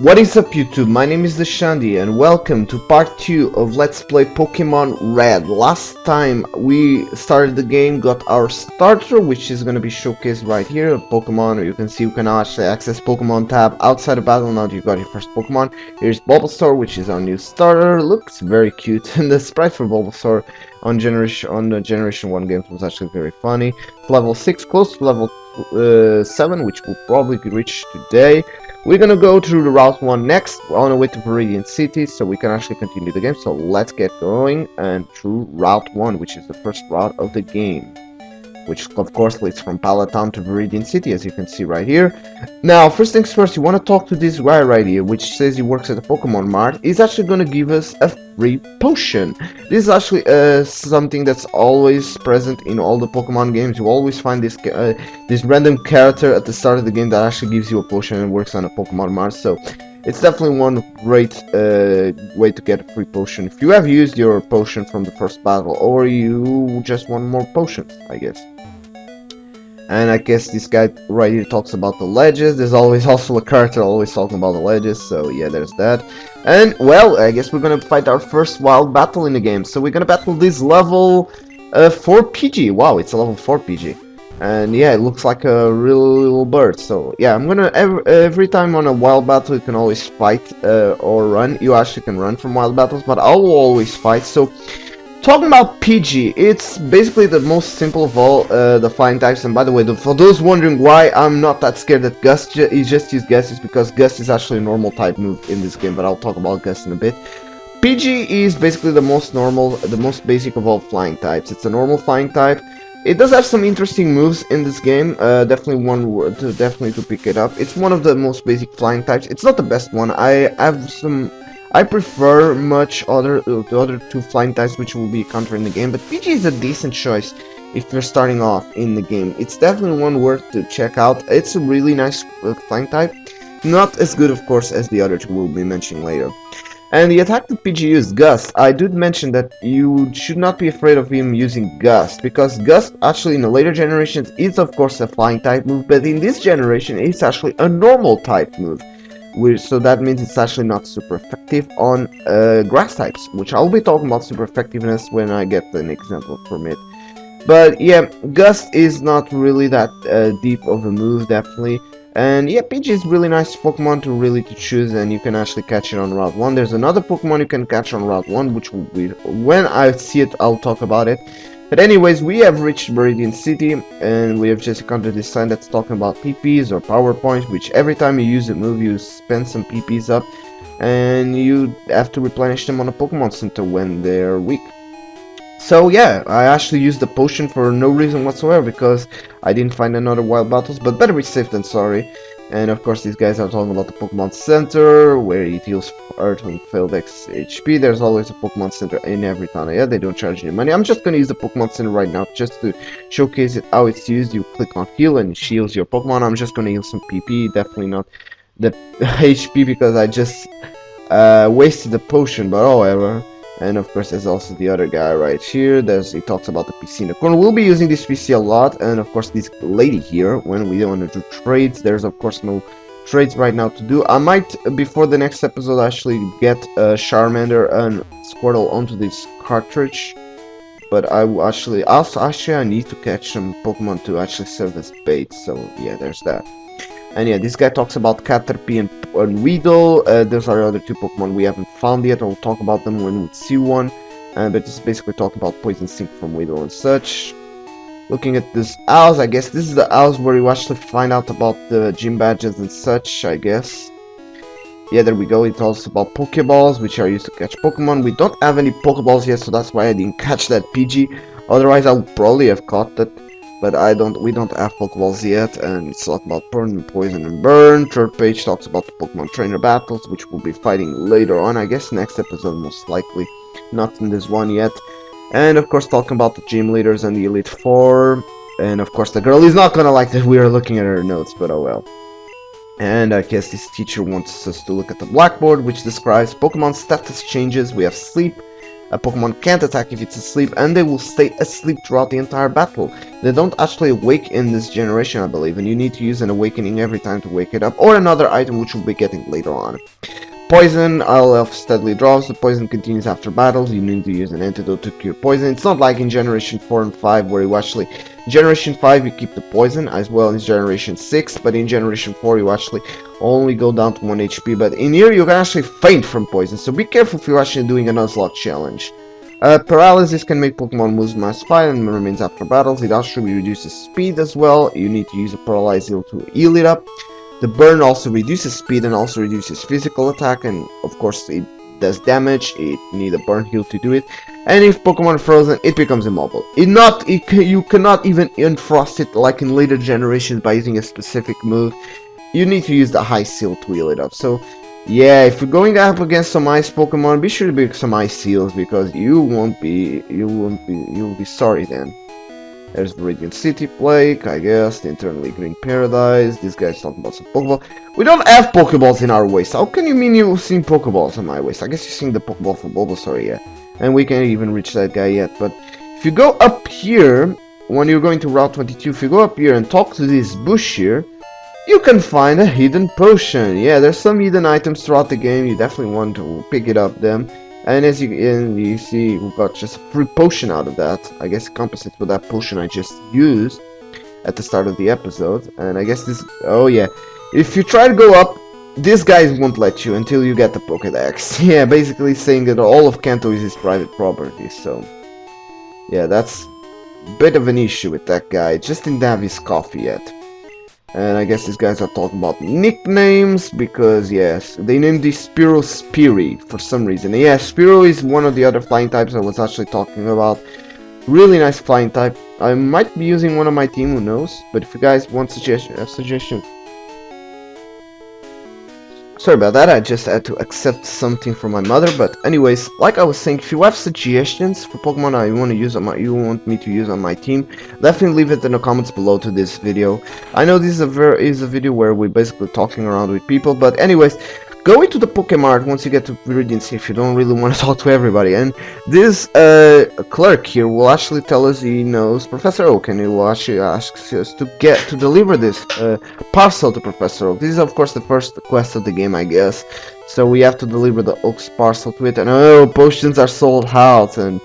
What is up YouTube, my name is Deshandi and welcome to part 2 of Let's Play Pokemon Red. Last time we started the game, got our starter, which is going to be showcased right here. Pokemon, you can see you can actually access Pokemon tab outside the battle. Now you got your first Pokemon. Here's Bulbasaur, which is our new starter. Looks very cute, and the sprite for Bulbasaur on the Generation 1 games was actually very funny. Level 6, close to level 7, which we'll probably reach today. We're gonna go through the Route 1 next, on the way to Viridian City, so we can actually continue the game. So let's get going and through Route 1, which is the first route of the game, which of course leads from Palatown to Viridian City, as you can see right here. Now, first things first, you want to talk to this guy right here, which says he works at the Pokemon Mart. He's actually going to give us a free potion. This is actually something that's always present in all the Pokemon games. You always find this random character at the start of the game that actually gives you a potion and works on a Pokemon Mart. So it's definitely one great way to get a free potion if you have used your potion from the first battle, or you just want more potions, I guess. And I guess this guy right here talks about the ledges. There's always also a character always talking about the ledges, so yeah, there's that. And, well, I guess we're gonna fight our first wild battle in the game. So we're gonna battle this level 4 PG. Wow, it's a level 4 PG. And yeah, it looks like a real little bird. So yeah, I'm gonna, every time on a wild battle you can always fight or run. You actually can run from wild battles, but I will always fight. So talking about PG, it's basically the most simple of all the flying types. And by the way, for those wondering why I'm not that scared that Gust is just use Gust, is because Gust is actually a normal type move in this game, but I'll talk about Gust in a bit. PG is basically the most normal, the most basic of all flying types. It's a normal flying type. It does have some interesting moves in this game, definitely one word to pick it up. It's one of the most basic flying types. It's not the best one. I prefer the other two flying types which will be counter in the game, but PG is a decent choice if you're starting off in the game. It's definitely one worth to check out. It's a really nice flying type. Not as good, of course, as the other two we'll be mentioning later. And the attack that PG used, Gust, I did mention that you should not be afraid of him using Gust, because Gust actually in the later generations is of course a flying type move, but in this generation it's actually a normal type move. So that means it's actually not super effective on grass types, which I'll be talking about super effectiveness when I get an example from it. But yeah, Gust is not really that deep of a move, definitely. And yeah, PG is really nice Pokemon to choose, and you can actually catch it on Route 1. There's another Pokemon you can catch on Route 1, which will be, when I see it, I'll talk about it. But anyways, we have reached Viridian City, and we have just encountered this sign that's talking about PPs or power points, which every time you use a move, you spend some PPs up, and you have to replenish them on a Pokemon Center when they're weak. So yeah, I actually used the potion for no reason whatsoever, because I didn't find another wild battles, but better be safe than sorry. And of course these guys are talking about the Pokemon Center, where it heals Earth and failed X HP. There's always a Pokemon Center in every town. Yeah, they don't charge any money. I'm just gonna use the Pokemon Center right now, just to showcase it how it's used. You click on heal and it shields your Pokemon. I'm just gonna heal some PP, definitely not the HP, because I just wasted the potion, but however. And of course there's also the other guy right here. He talks about the PC in the corner. We'll be using this PC a lot, and of course this lady here when we want to do trades. There's of course no trades right now to do. I might, before the next episode, actually get Charmander and Squirtle onto this cartridge, but I need to catch some Pokemon to actually serve as bait. So yeah, there's that. And yeah, this guy talks about Caterpie and Weedle. Those are the other two Pokemon we haven't found yet. I'll talk about them when we see one. But this is basically talking about Poison Sink from Weedle and such. Looking at this house, I guess this is the house where you actually find out about the gym badges and such, I guess. Yeah, there we go. It talks about Pokeballs, which are used to catch Pokemon. We don't have any Pokeballs yet, so that's why I didn't catch that PG. Otherwise, I would probably have caught that. But we don't have Pokeballs yet, and it's talking about Burn, Poison, and Burn. Third page talks about the Pokemon Trainer battles, which we'll be fighting later on, I guess, next episode most likely. Not in this one yet. And of course talking about the gym leaders and the Elite Four. And of course the girl is not gonna like that we are looking at her notes, but oh well. And I guess this teacher wants us to look at the blackboard, which describes Pokemon status changes. We have Sleep, A Pokemon can't attack if it's asleep, and they will stay asleep throughout the entire battle. They don't actually awake in this generation, I believe, and you need to use an awakening every time to wake it up, or another item which we'll be getting later on. Poison, ILF steadily drops. The poison continues after battles. You need to use an antidote to cure poison. It's not like in Generation 4 and 5 where you actually... Generation 5 you keep the poison as well as Generation 6, but in Generation 4 you actually only go down to 1 HP. But in here you can actually faint from poison, so be careful if you're actually doing a Nuzlocke challenge. Paralysis can make Pokemon lose mass fight and remains after battles. It actually reduces speed as well. You need to use a Paralyze Heal to heal it up. The burn also reduces speed and also reduces physical attack, and of course it does damage. It needs a burn heal to do it. And if Pokemon are frozen, it becomes immobile. You cannot even unfrost it like in later generations by using a specific move. You need to use the high seal to heal it up. So yeah, if you're going up against some ice Pokemon, be sure to pick some ice seals because you'll be sorry then. There's Viridian City, Plague, I guess, the Internally Green Paradise. This guy's talking about some Pokeball. We don't have Pokeballs in our waist. How can you mean you've seen Pokeballs on my waist? I guess you've seen the Pokeball from Bulbasaur, yeah. And we can't even reach that guy yet. But if you go up here, when you're going to Route 22, if you go up here and talk to this bush here, you can find a hidden potion. Yeah, there's some hidden items throughout the game. You definitely want to pick it up them. And as you see, we got just a free potion out of that. I guess it compensates with that potion I just used at the start of the episode. And I guess this... Oh yeah. If you try to go up, these guys won't let you until you get the Pokédex. Yeah, basically saying that all of Kanto is his private property. So, yeah, that's a bit of an issue with that guy. Just didn't have his coffee yet. And I guess these guys are talking about nicknames because, yes, they named this Spearow Speary for some reason. And yeah, Spearow is one of the other flying types I was actually talking about. Really nice flying type. I might be using one on my team, who knows. But if you guys want suggestions, sorry about that, I just had to accept something from my mother. But anyways, like I was saying, if you have suggestions for Pokemon you want me to use on my team, definitely leave it in the comments below to this video. I know this is a video where we're basically talking around with people, but anyways, go into the Pokemart once you get to Viridian City if you don't really want to talk to everybody. And this clerk here will actually tell us he knows Professor Oak, and he will actually ask us to deliver this parcel to Professor Oak. This is of course the first quest of the game, I guess. So we have to deliver the Oak's parcel to it. And oh, potions are sold out, and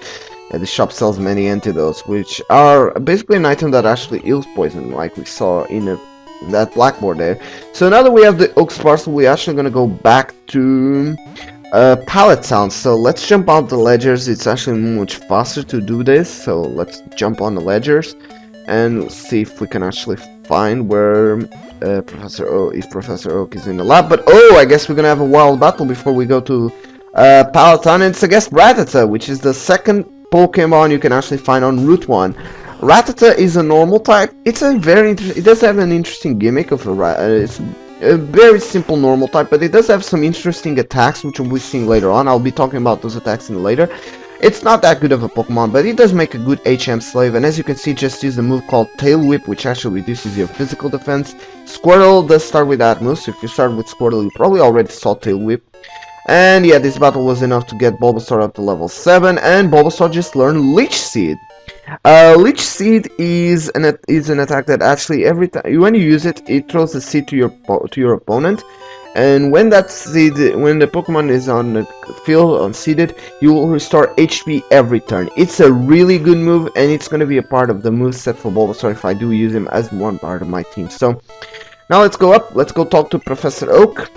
the shop sells many antidotes, which are basically an item that actually heals poison, like we saw in that blackboard there. So now that we have the Oak's parcel, we're actually gonna go back to Pallet Town. So let's jump on the ledgers. It's actually much faster to do this, so let's jump on the ledgers and see if we can actually find where Professor Oak is in the lab. But oh, I guess we're gonna have a wild battle before we go to Pallet Town. It's I guess Rattata, which is the second Pokemon you can actually find on Route 1. Rattata is a normal type. It does have an interesting gimmick of it's a very simple normal type, but it does have some interesting attacks, which we'll be seeing later on. I'll be talking about those attacks in later. It's not that good of a Pokemon, but it does make a good HM slave, and as you can see, just use a move called Tail Whip, which actually reduces your physical defense. Squirtle does start with that move, so if you start with Squirtle, you probably already saw Tail Whip. And yeah, this battle was enough to get Bulbasaur up to level 7, and Bulbasaur just learned Leech Seed. Leech Seed is an attack that actually every time when you use it, it throws a seed to your opponent, and when the Pokemon is on the field unseeded, you will restore HP every turn. It's a really good move, and it's going to be a part of the moveset for Bulbasaur if I do use him as one part of my team. So now let's go up. Let's go talk to Professor Oak.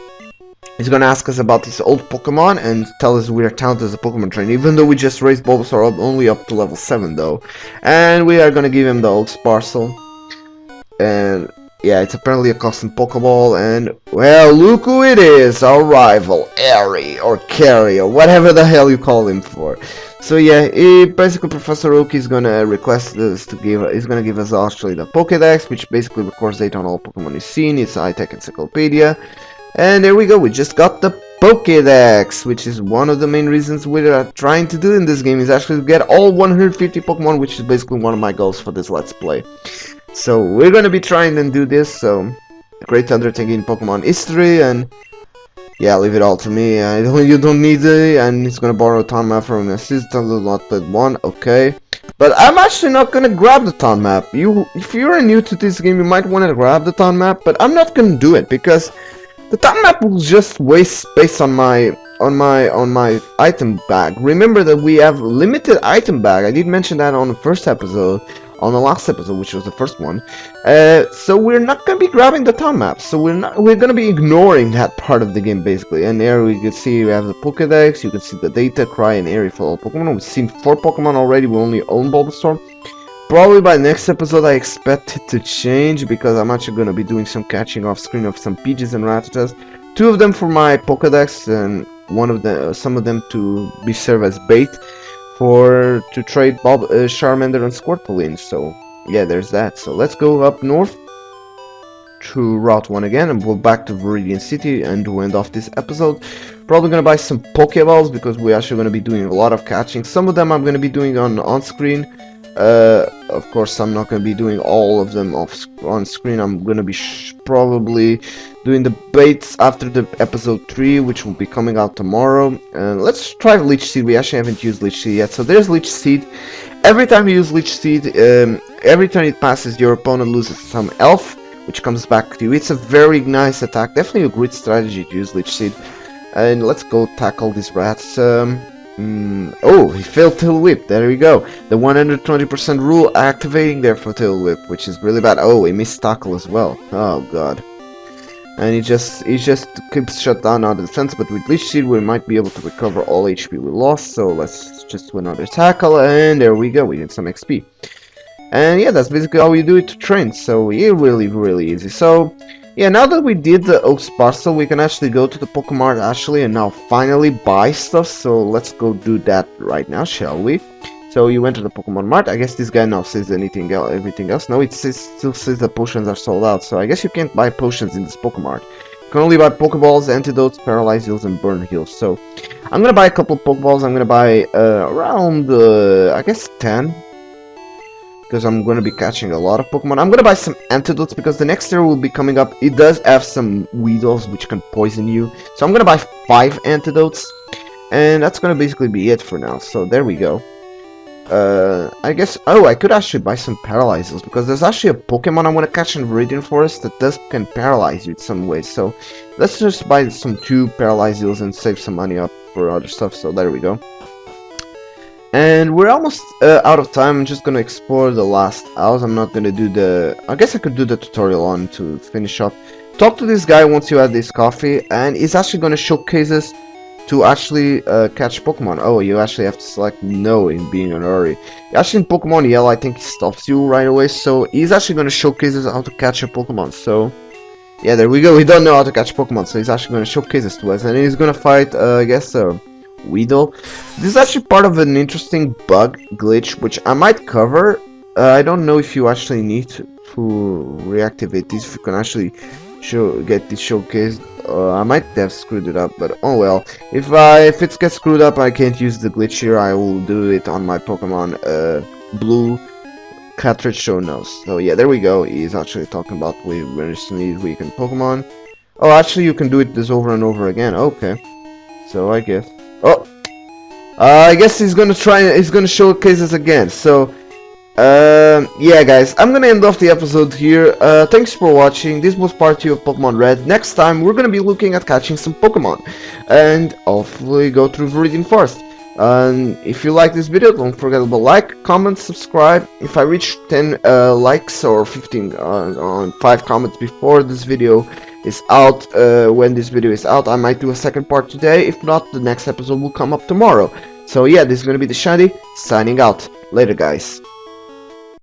He's gonna ask us about this old Pokemon and tell us we are talented as a Pokemon trainer, even though we just raised Bulbasaur only up to level 7 though. And we are gonna give him the old parcel. And yeah, it's apparently a custom Pokeball, and well, look who it is, our rival, Airy, or Carry, or whatever the hell you call him for. So yeah, basically Professor Oak is gonna request us to he's gonna give us actually the Pokédex, which basically records data on all Pokemon you've seen. It's a high-tech encyclopedia. And there we go, we just got the Pokédex, which is one of the main reasons we're trying to do in this game, is actually to get all 150 Pokemon, which is basically one of my goals for this Let's Play. So we're gonna be trying to do this, so great undertaking in Pokemon history, and Yeah, leave it all to me. You don't need it, and he's gonna borrow a town map from an assistant, not that one, okay. But I'm actually not gonna grab the town map. If you're new to this game, you might want to grab the town map, but I'm not gonna do it because the town map will just waste space on my item bag. Remember that we have limited item bag. I did mention that on the first episode, on the last episode, which was the first one. So we're not gonna be grabbing the town map. So we're gonna be ignoring that part of the game basically. And there we can see we have the Pokédex. You can see the data, cry, and area for all Pokemon. We've seen 4 Pokemon already. We only own Bulbasaur. Probably by next episode I expect it to change because I'm actually gonna be doing some catching off screen of some Pidgeys and Rattatas. 2 of them for my Pokédex and some of them to be serve as bait to trade Charmander and Squirtle in. So yeah, there's that. So let's go up north to Route 1 again and we'll back to Viridian City and to end off this episode. Probably gonna buy some Pokeballs because we're actually gonna be doing a lot of catching. Some of them I'm gonna be doing on screen. Of course I'm not gonna be doing all of them on screen. I'm gonna be probably doing the baits after the episode 3, which will be coming out tomorrow. And let's try Leech Seed. We actually haven't used Leech Seed yet. So there's Leech Seed. Every time you use Leech Seed, every turn it passes, your opponent loses some health, which comes back to you. It's a very nice attack. Definitely a great strategy to use Leech Seed. And let's go tackle these rats. Oh, he failed Tail Whip. There we go. The 120% rule activating there for Tail Whip, which is really bad. Oh, he missed tackle as well. Oh god. And he just keeps shut down out of the defense, but with Leech Seed we might be able to recover all HP we lost. So let's just do another tackle, and there we go. We get some XP. And yeah, that's basically how you do it to train. So yeah, really easy. So yeah, now that we did the Oaks parcel, we can actually go to the Pokemart actually and now finally buy stuff. So let's go do that right now, shall we? So you went to the Pokemon Mart. I guess this guy now says everything else. No, it still says the potions are sold out. So I guess you can't buy potions in this Pokemart. You can only buy Pokeballs, Antidotes, Paralyze Heals, and Burn Heals. So I'm gonna buy a couple of Pokeballs. I'm gonna buy around I guess 10. Because I'm going to be catching a lot of Pokemon. I'm going to buy some antidotes because the next year will be coming up. It does have some Weedles which can poison you. So I'm going to buy 5 antidotes. And that's going to basically be it for now. So there we go. I guess... Oh, I could actually buy some Paralyzers. Because there's actually a Pokemon I want to catch in Viridian Forest that can paralyze you in some way. So let's just buy some 2 Paralyzers and save some money up for other stuff. So there we go. And we're almost out of time. I'm just gonna explore the last house. I'm not gonna do the... I guess I could do the tutorial on to finish up. Talk to this guy once you add this coffee, and he's actually gonna showcase us to actually catch Pokemon. Oh, you actually have to select no in being in a hurry. Actually in Pokemon Yellow, I think he stops you right away, so he's actually gonna showcase us how to catch a Pokemon. So yeah, there we go. We don't know how to catch Pokemon, so he's actually gonna showcase this to us, and he's gonna fight I guess Weedle. This is actually part of an interesting bug glitch which I might cover. I don't know if you actually need to reactivate this, if you can actually get this showcased. I might have screwed it up, but oh well. If it gets screwed up, I can't use the glitch here. I will do it on my Pokemon Blue cartridge show notes. So yeah, there we go. He's actually talking about where you can Pokemon. Oh, actually you can do it this over and over again. Okay. So I guess. Oh, I guess he's gonna showcase us again. So, yeah, guys, I'm gonna end off the episode here. Thanks for watching. This was part 2 of Pokemon Red. Next time, we're gonna be looking at catching some Pokemon, and hopefully go through Viridian Forest. And if you like this video, don't forget to like, comment, subscribe. If I reach 10 likes or 15 on 5 comments before this video is out, when this video is out, I might do a second part today. If not, the next episode will come up tomorrow. So yeah, this is gonna be the Shandy signing out. Later, guys.